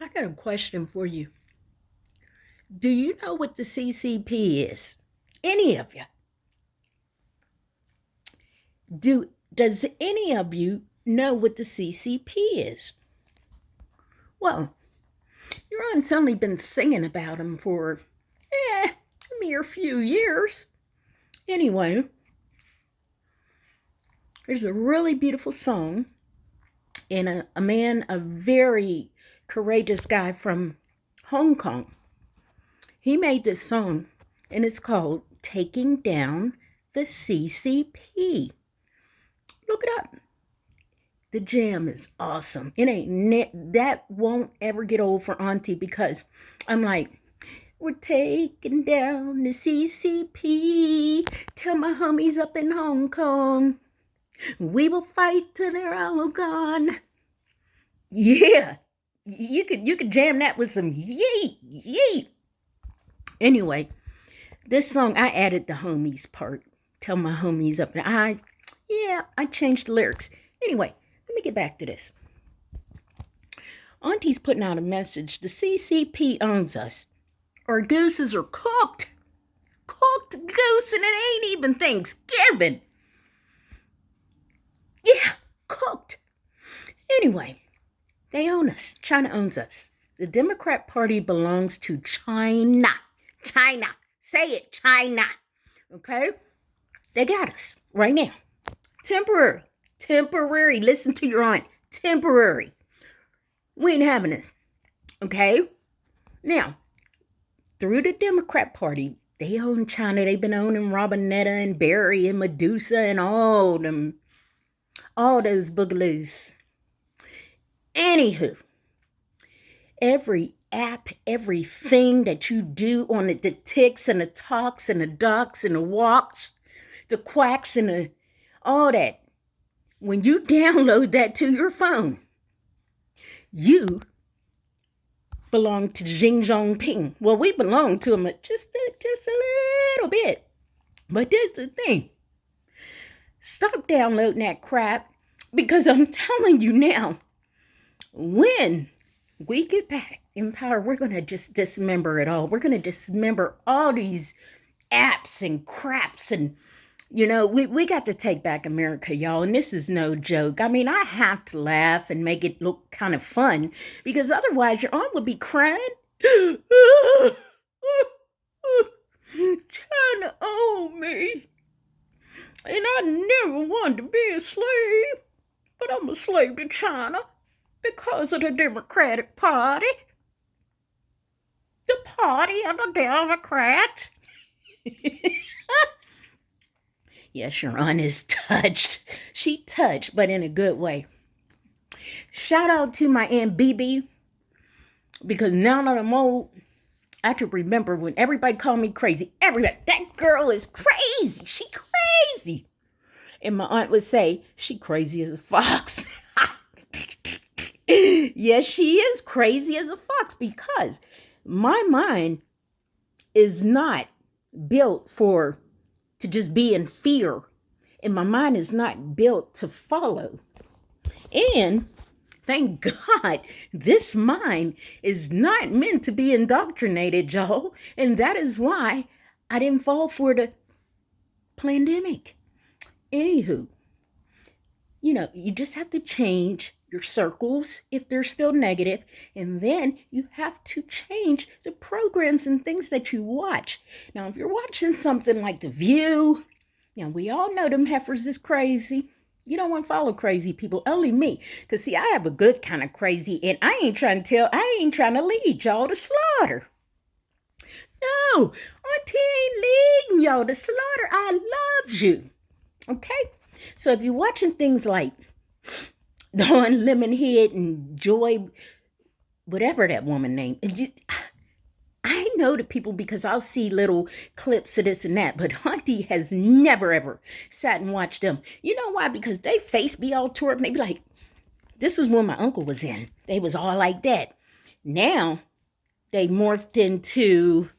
I got a question for you. Do you know what the CCP is? Any of you? Does any of you know what the CCP is? Well, your aunt's only been singing about them for a mere few years. Anyway, there's a really beautiful song, and a very courageous guy from Hong Kong. He made this song, and it's called Taking Down the CCP. Look it up. The jam is awesome. It ain't that won't ever get old for Auntie because I'm like, we're taking down the CCP. Tell my homies up in Hong Kong, we will fight till they're all gone. Yeah, you could jam that with some yeet yeet. Anyway, this song I added the homies part. Tell my homies up there. I changed the lyrics. Anyway, let me get back to this. Auntie's putting out a message. The CCP owns us. Our gooses are cooked. Cooked goose, and it ain't even Thanksgiving. Yeah, cooked. Anyway, they own us. China owns us. The Democrat Party belongs to China. China. Say it, China. Okay? They got us right now. Temporary. Temporary. Listen to your aunt. Temporary. We ain't having it. Okay? Now, through the Democrat Party, they own China. They've been owning Robinetta and Barry and Medusa and all those boogaloos. Anywho, every app, everything that you do on the ticks and the talks and the ducks and the walks, the quacks and all that, when you download that to your phone, you belong to Xi Jinping. Well, we belong to him just a little bit. But there's the thing. Stop downloading that crap because I'm telling you now, when we get back in power, we're going to just dismember it all. We're going to dismember all these apps and craps and we got to take back America, y'all, and this is no joke. I mean, I have to laugh and make it look kind of fun because otherwise your aunt would be crying. China owned me, and I never wanted to be a slave, but I'm a slave to China because of the Democratic Party. The party of the Democrats. Yes, your aunt is touched. She touched, but in a good way. Shout out to my Aunt BB, because now that I'm old, I can remember when everybody called me crazy. Everybody, that girl is crazy. She crazy. And my aunt would say, she crazy as a fox. Yes, she is crazy as a fox because my mind is not built to just be in fear. And my mind is not built to follow. And thank God, this mind is not meant to be indoctrinated, y'all. And that is why I didn't fall for the pandemic. Anywho, you just have to change your circles if they're still negative, and then you have to change the programs and things that you watch. Now, if you're watching something like The View, we all know them heifers is crazy. You don't want to follow crazy people, only me. Because, see, I have a good kind of crazy, and I ain't trying to lead y'all to slaughter. No, Auntie ain't leading y'all to slaughter. I love you. Okay? So if you're watching things like Dawn Lemonhead and Joy, whatever that woman name, I know the people because I'll see little clips of this and that, but Auntie has never ever sat and watched them. You know why? Because they face be all tore up and they be like, this was when my uncle was in. They was all like that. Now they morphed into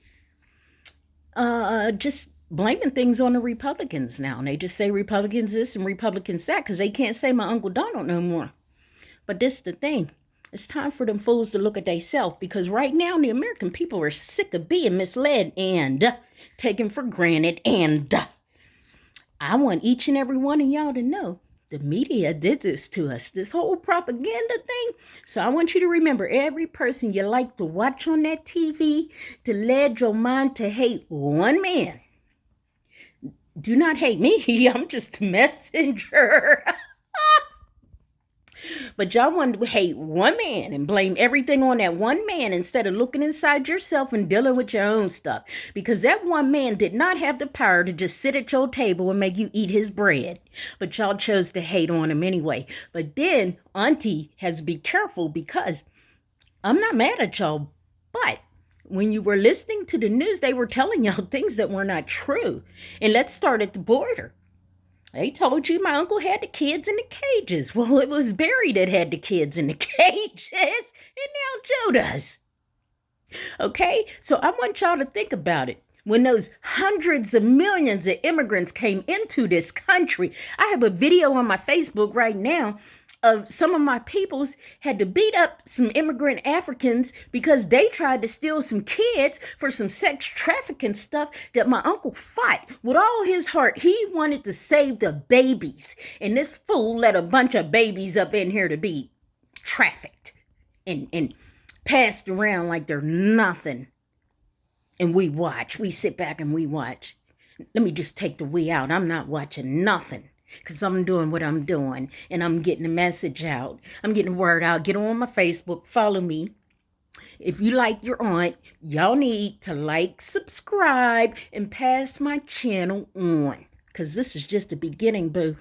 just blaming things on the Republicans now. And they just say Republicans this and Republicans that because they can't say my Uncle Donald no more. But this is the thing. It's time for them fools to look at themselves, because right now the American people are sick of being misled and taken for granted. And I want each and every one of y'all to know the media did this to us, this whole propaganda thing. So I want you to remember, every person you like to watch on that TV to lead your mind to hate one man. Do not hate me. I'm just a messenger. But y'all want to hate one man and blame everything on that one man instead of looking inside yourself and dealing with your own stuff. Because that one man did not have the power to just sit at your table and make you eat his bread. But y'all chose to hate on him anyway. But then Auntie has to be careful, because I'm not mad at y'all, but when you were listening to the news, they were telling y'all things that were not true. And let's start at the border. They told you my uncle had the kids in the cages. Well, it was Barry that had the kids in the cages, and now Joe does. Okay? So I want y'all to think about it. When those hundreds of millions of immigrants came into this country, I have a video on my Facebook right now of some of my peoples had to beat up some immigrant Africans because they tried to steal some kids for some sex trafficking stuff that my uncle fought with all his heart. He wanted to save the babies, and this fool let a bunch of babies up in here to be trafficked and passed around like they're nothing. And we watch. We sit back and we watch. Let me just take the we out. I'm not watching nothing, because I'm doing what I'm doing, and I'm getting the message out. I'm getting the word out. Get on my Facebook. Follow me. If you like your aunt, y'all need to like, subscribe, and pass my channel on, because this is just the beginning, boo.